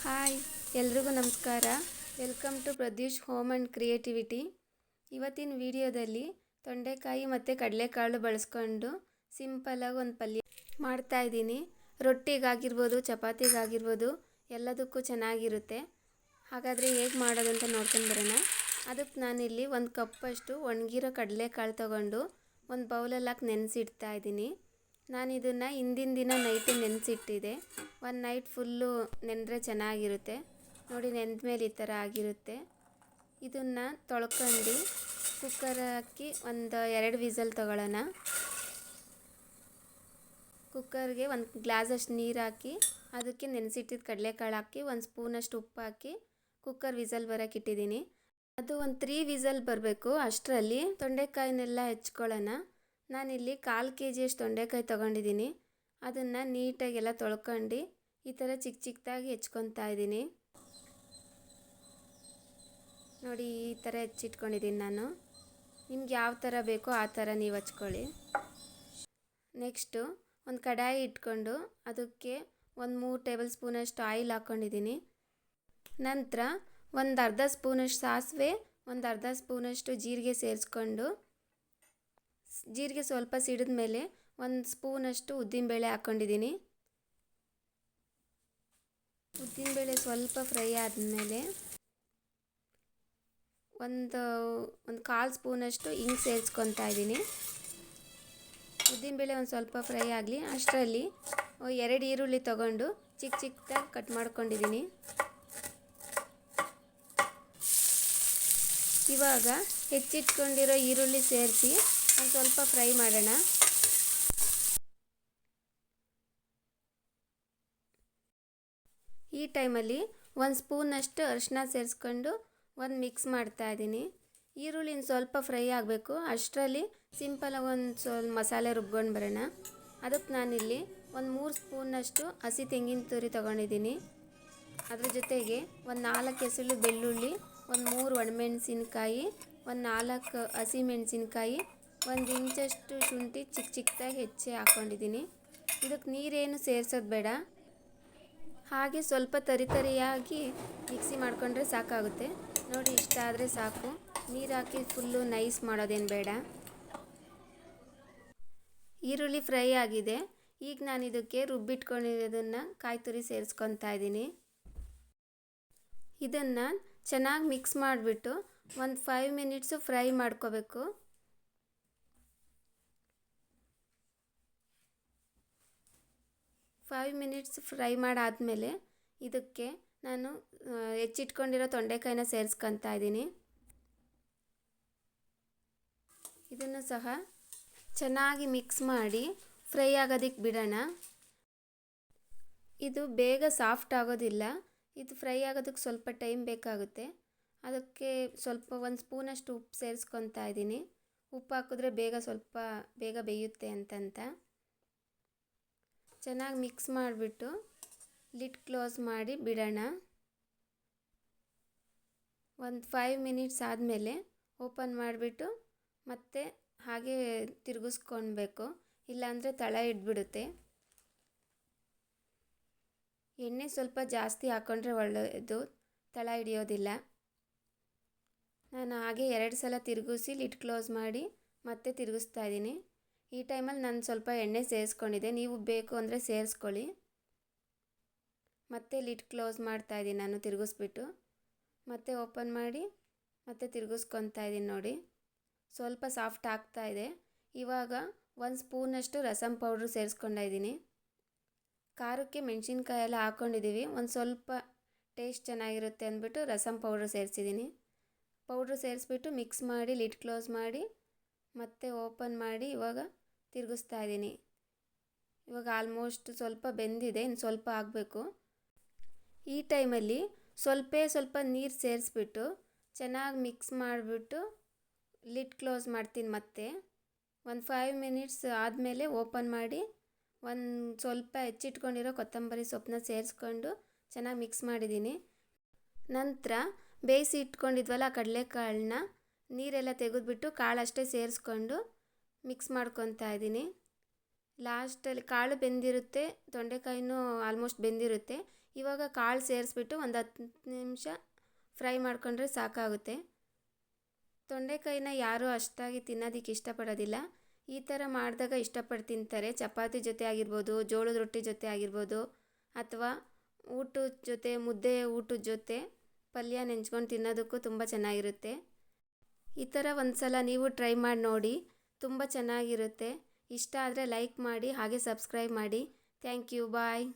Hi, ಎಲ್ರಿಗೂ ನಮಸ್ಕಾರ. Welcome to Pradyush home and creativity. ಇವತ್ತಿನ ವಿಡಿಯೋದಲ್ಲಿ ತೊಂಡೆಕಾಯಿ ಮತ್ತು ಕಡಲೆಕಾಳು ಬಳಸ್ಕೊಂಡು ಸಿಂಪಲಾಗಿ ಒಂದು ಪಲ್ಯ ಮಾಡ್ತಾಯಿದ್ದೀನಿ. ರೊಟ್ಟಿಗಾಗಿರ್ಬೋದು, ಚಪಾತಿಗಾಗಿರ್ಬೋದು, ಎಲ್ಲದಕ್ಕೂ ಚೆನ್ನಾಗಿರುತ್ತೆ. ಹಾಗಾದರೆ ಹೇಗೆ ಮಾಡೋದು ಅಂತ ನೋಡ್ಕೊಂಡು ಬರೋಣ. ಅದಕ್ಕೆ ನಾನಿಲ್ಲಿ ಒಂದು ಕಪ್ಪಷ್ಟು ಒಣಗಿರೋ ಕಡಲೆಕಾಳು ತೊಗೊಂಡು ಒಂದು ಬೌಲಲ್ಲಿ ಹಾಕಿ ನೆನೆಸಿಡ್ತಾ ಇದ್ದೀನಿ. ನಾನು ಇದನ್ನು ಹಿಂದಿನ ದಿನ ನೈಟು ನೆನೆಸಿಟ್ಟಿದ್ದೆ. ಒಂದು ನೈಟ್ ಫುಲ್ಲು ನೆನೆದ್ರೆ ಚೆನ್ನಾಗಿರುತ್ತೆ. ನೋಡಿ, ನೆನೆದ ಮೇಲೆ ಈ ಥರ ಆಗಿರುತ್ತೆ. ಇದನ್ನು ತೊಳ್ಕೊಂಡು ಕುಕ್ಕರ್ ಹಾಕಿ ಒಂದು 2 ವಿಸಲ್ ತೊಗೊಳ್ಳೋಣ. ಕುಕ್ಕರ್ಗೆ ಒಂದು ಗ್ಲಾಸಷ್ಟು ನೀರು ಹಾಕಿ ಅದಕ್ಕೆ ನೆನೆಸಿಟ್ಟಿದ್ದು ಕಡಲೆಕಾಳು ಹಾಕಿ 1 ಸ್ಪೂನಷ್ಟು ಉಪ್ಪು ಹಾಕಿ ಕುಕ್ಕರ್ ವಿಸಲ್ ಬರೋಕೆ ಇಟ್ಟಿದ್ದೀನಿ. ಅದು ಒಂದು 3 ವಿಸಲ್ ಬರಬೇಕು. ಅಷ್ಟರಲ್ಲಿ ತೊಂಡೆಕಾಯಿನೆಲ್ಲ ಹೆಚ್ಕೊಳ್ಳೋಣ. ನಾನಿಲ್ಲಿ 1/4 kg ತೊಂಡೆಕಾಯಿ ತೊಗೊಂಡಿದ್ದೀನಿ. ಅದನ್ನು ನೀಟಾಗೆಲ್ಲ ತೊಳ್ಕೊಂಡು ಈ ಥರ ಚಿಕ್ಕ ಚಿಕ್ಕದಾಗಿ ಹೆಚ್ಕೊತಾ ಇದ್ದೀನಿ. ನೋಡಿ, ಈ ಥರ ಹೆಚ್ಚಿಟ್ಕೊಂಡಿದ್ದೀನಿ ನಾನು. ನಿಮ್ಗೆ ಯಾವ ಥರ ಬೇಕೋ ಆ ಥರ ನೀವು ಹಚ್ಕೊಳ್ಳಿ. ನೆಕ್ಸ್ಟು ಒಂದು ಕಡಾಯಿ ಇಟ್ಕೊಂಡು ಅದಕ್ಕೆ ಒಂದು 3 ಟೇಬಲ್ ಸ್ಪೂನಷ್ಟು ಆಯಿಲ್ ಹಾಕ್ಕೊಂಡಿದ್ದೀನಿ. ನಂತರ ಒಂದು ಅರ್ಧ ಸ್ಪೂನಷ್ಟು ಸಾಸಿವೆ, ಒಂದು ಅರ್ಧ ಸ್ಪೂನಷ್ಟು ಜೀರಿಗೆ ಸೇರಿಸ್ಕೊಂಡು ಜೀರಿಗೆ ಸ್ವಲ್ಪ ಸಿಡಿದ ಮೇಲೆ 1 ಸ್ಪೂನಷ್ಟು ಉದ್ದಿನಬೇಳೆ ಹಾಕ್ಕೊಂಡಿದ್ದೀನಿ. ಉದ್ದಿನಬೇಳೆ ಸ್ವಲ್ಪ ಫ್ರೈ ಆದಮೇಲೆ ಒಂದು 1/4 ಸ್ಪೂನಷ್ಟು ಹಿಂಗೆ ಸೇರಿಸ್ಕೊತಾ ಇದ್ದೀನಿ. ಉದ್ದಿನಬೇಳೆ ಒಂದು ಸ್ವಲ್ಪ ಫ್ರೈ ಆಗಲಿ. ಅಷ್ಟರಲ್ಲಿ 2 ಈರುಳ್ಳಿ ತೊಗೊಂಡು ಚಿಕ್ಕ ಚಿಕ್ಕದಾಗಿ ಕಟ್ ಮಾಡ್ಕೊಂಡಿದ್ದೀನಿ. ಇವಾಗ ಹೆಚ್ಚಿಟ್ಕೊಂಡಿರೋ ಈರುಳ್ಳಿ ಸೇರಿಸಿ ಒಂದು ಸ್ವಲ್ಪ ಫ್ರೈ ಮಾಡೋಣ. ಈ ಟೈಮಲ್ಲಿ 1 ಸ್ಪೂನಷ್ಟು ಅರಿಶಿನ ಸೇರಿಸ್ಕೊಂಡು ಒಂದು ಮಿಕ್ಸ್ ಮಾಡ್ತಾಯಿದ್ದೀನಿ. ಈರುಳ್ಳಿನ ಸ್ವಲ್ಪ ಫ್ರೈ ಆಗಬೇಕು. ಅಷ್ಟರಲ್ಲಿ ಸಿಂಪಲಾಗಿ ಸ್ವಲ್ಪ ಮಸಾಲೆ ರುಬ್ಕೊಂಡು ಬರೋಣ. ಅದಕ್ಕೆ ನಾನಿಲ್ಲಿ ಒಂದು 3 ಸ್ಪೂನಷ್ಟು ಹಸಿ ತೆಂಗಿನ ತುರಿ ತೊಗೊಂಡಿದ್ದೀನಿ. ಅದ್ರ ಜೊತೆಗೆ ಒಂದು 4 ಎಸಳು ಬೆಳ್ಳುಳ್ಳಿ, ಒಂದು 3 ಒಣಮೆಣಸಿನ್ಕಾಯಿ, ಒಂದು 4 ಹಸಿಮೆಣಸಿನ್ಕಾಯಿ, 1 ಇಂಚಷ್ಟು ಶುಂಠಿ ಚಿಕ್ಕ ಚಿಕ್ಕದಾಗಿ ಹೆಚ್ಚಿ ಹಾಕ್ಕೊಂಡಿದ್ದೀನಿ. ಇದಕ್ಕೆ ನೀರೇನು ಸೇರಿಸೋದು ಬೇಡ. ಹಾಗೆ ಸ್ವಲ್ಪ ತರಿಯಾಗಿ ಮಿಕ್ಸಿ ಮಾಡಿಕೊಂಡ್ರೆ ಸಾಕಾಗುತ್ತೆ. ನೋಡಿ, ಇಷ್ಟ ಆದರೆ ಸಾಕು. ನೀರು ಹಾಕಿ ಫುಲ್ಲು ನೈಸ್ ಮಾಡೋದೇನು ಬೇಡ. ಈರುಳ್ಳಿ ಫ್ರೈ ಆಗಿದೆ. ಈಗ ನಾನು ಇದಕ್ಕೆ ರುಬ್ಬಿಟ್ಕೊಂಡಿರೋದನ್ನು ಕಾಯಿ ತುರಿ ಸೇರಿಸ್ಕೊತಾ ಇದ್ದೀನಿ. ಇದನ್ನು ಚೆನ್ನಾಗಿ ಮಿಕ್ಸ್ ಮಾಡಿಬಿಟ್ಟು ಒಂದು 5 ಮಿನಿಟ್ಸು ಫ್ರೈ ಮಾಡ್ಕೋಬೇಕು. 5 ಮಿನಿಟ್ಸ್ ಫ್ರೈ ಮಾಡಾದಮೇಲೆ ಇದಕ್ಕೆ ನಾನು ಹೆಚ್ಚಿಟ್ಕೊಂಡಿರೋ ತೊಂಡೆಕಾಯಿನ ಸೇರಿಸ್ಕೊತಾ ಇದ್ದೀನಿ. ಇದನ್ನು ಸಹ ಚೆನ್ನಾಗಿ ಮಿಕ್ಸ್ ಮಾಡಿ ಫ್ರೈ ಆಗೋದಕ್ಕೆ ಬಿಡೋಣ. ಇದು ಬೇಗ ಸಾಫ್ಟ್ ಆಗೋದಿಲ್ಲ. ಇದು ಫ್ರೈ ಆಗೋದಕ್ಕೆ ಸ್ವಲ್ಪ ಟೈಮ್ ಬೇಕಾಗುತ್ತೆ. ಅದಕ್ಕೆ ಸ್ವಲ್ಪ 1 ಸ್ಪೂನಷ್ಟು ಉಪ್ಪು ಸೇರಿಸ್ಕೊತಾ ಇದ್ದೀನಿ. ಉಪ್ಪು ಹಾಕಿದ್ರೆ ಸ್ವಲ್ಪ ಬೇಗ ಬೇಯುತ್ತೆ ಅಂತಂತ. ಚೆನ್ನಾಗಿ ಮಿಕ್ಸ್ ಮಾಡಿಬಿಟ್ಟು ಲಿಡ್ ಕ್ಲೋಸ್ ಮಾಡಿ ಬಿಡೋಣ. ಒಂದು 5 ಮಿನಿಟ್ಸ್ ಆದಮೇಲೆ ಓಪನ್ ಮಾಡಿಬಿಟ್ಟು ಮತ್ತೆ ಹಾಗೆ ತಿರುಗಿಸ್ಕೊಳ್ಬೇಕು. ಇಲ್ಲಾಂದರೆ ತಳ ಹಿಡ್ಬಿಡುತ್ತೆ. ಎಣ್ಣೆ ಸ್ವಲ್ಪ ಜಾಸ್ತಿ ಹಾಕ್ಕೊಂಡ್ರೆ ಒಳ್ಳೆಯದು, ತಳ ಹಿಡಿಯೋದಿಲ್ಲ. ನಾನು ಹಾಗೆ 2 ಸಲ ತಿರುಗಿಸಿ ಲಿಡ್ ಕ್ಲೋಸ್ ಮಾಡಿ ಮತ್ತೆ ತಿರುಗಿಸ್ತಾ ಇದ್ದೀನಿ. ಈ ಟೈಮಲ್ಲಿ ನಾನು ಸ್ವಲ್ಪ ಎಣ್ಣೆ ಸೇರಿಸ್ಕೊಂಡಿದ್ದೆ. ನೀವು ಬೇಕು ಅಂದರೆ ಸೇರಿಸ್ಕೊಳ್ಳಿ. ಮತ್ತೆ ಲಿಡ್ ಕ್ಲೋಸ್ ಮಾಡ್ತಾಯಿದ್ದೀನಿ ನಾನು ತಿರುಗಿಸ್ಬಿಟ್ಟು. ಮತ್ತೆ ಓಪನ್ ಮಾಡಿ ಮತ್ತೆ ತಿರುಗಿಸ್ಕೊತಾ ಇದ್ದೀನಿ. ನೋಡಿ, ಸ್ವಲ್ಪ ಸಾಫ್ಟ್ ಆಗ್ತಾಯಿದೆ. ಇವಾಗ 1 ಸ್ಪೂನಷ್ಟು ರಸಮ್ ಪೌಡ್ರು ಸೇರಿಸ್ಕೊಂಡಿದ್ದೀನಿ. ಖಾರಕ್ಕೆ ಮೆಣಸಿನ್ಕಾಯಿ ಎಲ್ಲ ಹಾಕ್ಕೊಂಡಿದ್ದೀವಿ. ಒಂದು ಸ್ವಲ್ಪ ಟೇಸ್ಟ್ ಚೆನ್ನಾಗಿರುತ್ತೆ ಅಂದ್ಬಿಟ್ಟು ರಸಮ್ ಪೌಡ್ರು ಸೇರಿಸಿದ್ದೀನಿ. ಪೌಡ್ರು ಸೇರಿಸ್ಬಿಟ್ಟು ಮಿಕ್ಸ್ ಮಾಡಿ ಲಿಡ್ ಕ್ಲೋಸ್ ಮಾಡಿ ಮತ್ತೆ ಓಪನ್ ಮಾಡಿ ಇವಾಗ ತಿರುಗಿಸ್ತಾ ಇದ್ದೀನಿ. ಇವಾಗ ಆಲ್ಮೋಸ್ಟ್ ಸ್ವಲ್ಪ ಬೆಂದಿದೆ, ಇನ್ನು ಸ್ವಲ್ಪ ಆಗಬೇಕು. ಈ ಟೈಮಲ್ಲಿ ಸ್ವಲ್ಪ ನೀರು ಸೇರಿಸ್ಬಿಟ್ಟು ಚೆನ್ನಾಗಿ ಮಿಕ್ಸ್ ಮಾಡಿಬಿಟ್ಟು ಲಿಡ್ ಕ್ಲೋಸ್ ಮಾಡ್ತೀನಿ. ಮತ್ತೆ ಒಂದು 5 ಮಿನಿಟ್ಸ್ ಆದಮೇಲೆ ಓಪನ್ ಮಾಡಿ ಒಂದು ಸ್ವಲ್ಪ ಹೆಚ್ಚಿಟ್ಕೊಂಡಿರೋ ಕೊತ್ತಂಬರಿ ಸೊಪ್ಪನ್ನ ಸೇರಿಸ್ಕೊಂಡು ಚೆನ್ನಾಗಿ ಮಿಕ್ಸ್ ಮಾಡಿದ್ದೀನಿ. ನಂತರ ಬೇಯಿಸಿ ಇಟ್ಕೊಂಡಿದ್ವಲ್ಲ ಕಡಲೆಕಾಳನ್ನ ನೀರೆಲ್ಲ ತೆಗೆದುಬಿಟ್ಟು ಕಾಳಷ್ಟೇ ಸೇರಿಸ್ಕೊಂಡು ಮಿಕ್ಸ್ ಮಾಡ್ಕೊತಾ ಇದ್ದೀನಿ. ಲಾಸ್ಟಲ್ಲಿ ಕಾಳು ಬೆಂದಿರುತ್ತೆ, ತೊಂಡೆಕಾಯಿನೂ ಆಲ್ಮೋಸ್ಟ್ ಬೆಂದಿರುತ್ತೆ. ಇವಾಗ ಕಾಳು ಸೇರಿಸ್ಬಿಟ್ಟು ಒಂದು 10 ನಿಮಿಷ ಫ್ರೈ ಮಾಡ್ಕೊಂಡ್ರೆ ಸಾಕಾಗುತ್ತೆ. ತೊಂಡೆಕಾಯಿನ ಯಾರೂ ಅಷ್ಟಾಗಿ ತಿನ್ನೋದಕ್ಕೆ ಇಷ್ಟಪಡೋದಿಲ್ಲ. ಈ ಥರ ಮಾಡಿದಾಗ ಇಷ್ಟಪಟ್ಟು ತಿಂತಾರೆ. ಚಪಾತಿ ಜೊತೆ ಆಗಿರ್ಬೋದು, ಜೋಳದ ರೊಟ್ಟಿ ಜೊತೆ ಆಗಿರ್ಬೋದು, ಅಥವಾ ಊಟದ ಜೊತೆ, ಮುದ್ದೆ ಊಟದ ಜೊತೆ ಪಲ್ಯ ನೆಂಚ್ಕೊಂಡು ತಿನ್ನೋದಕ್ಕೂ ತುಂಬ ಚೆನ್ನಾಗಿರುತ್ತೆ. ಈ ಥರ ಒಂದು ಸಲ ನೀವು ಟ್ರೈ ಮಾಡಿ ನೋಡಿ, ತುಂಬ ಚೆನ್ನಾಗಿರುತ್ತೆ. ಇಷ್ಟ ಆದರೆ ಲೈಕ್ ಮಾಡಿ, ಹಾಗೆ ಸಬ್ಸ್ಕ್ರೈಬ್ ಮಾಡಿ. Thank you. ಬಾಯ್.